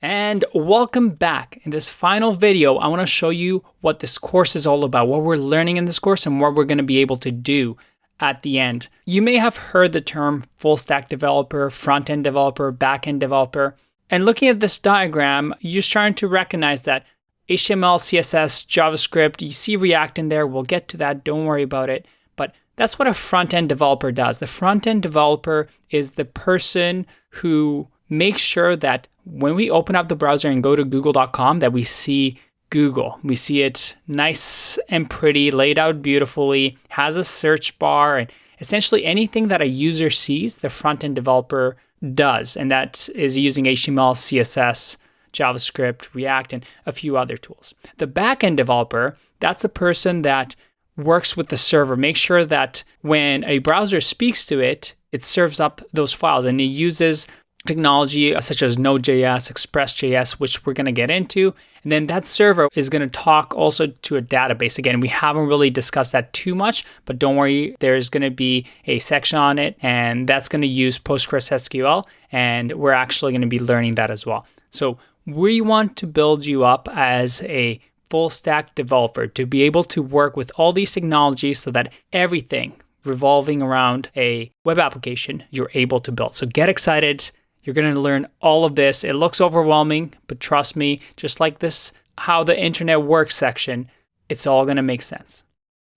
And welcome back. In this final video, I want to show you what this course is all about, what we're learning in this course, and what we're going to be able to do at the end. You may have heard the term full stack developer, front-end developer, back-end developer. And looking at this diagram, you're starting to recognize that HTML, CSS, JavaScript, you see React in there. We'll get to that. Don't worry about it. But that's what a front-end developer does. The front-end developer is the person who makes sure that when we open up the browser and go to google.com, that we see Google. We see it nice and pretty, laid out beautifully, has a search bar, and essentially anything that a user sees, the front-end developer does. And that is using HTML, CSS, JavaScript, React, and a few other tools. The back-end developer, that's the person that works with the server, makes sure that when a browser speaks to it, it serves up those files, and it uses technology such as Node.js, Express.js, which we're going to get into. And then that server is going to talk also to a database. Again, we haven't really discussed that too much, but don't worry, there's going to be a section on it, and that's going to use PostgreSQL, and we're actually going to be learning that as well. So we want to build you up as a full stack developer to be able to work with all these technologies so that everything revolving around a web application you're able to build. So get excited. You're going to learn all of this. It looks overwhelming, but trust me, just like this, how the internet works section, it's all going to make sense.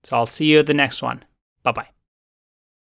So I'll see you at the next one. Bye-bye.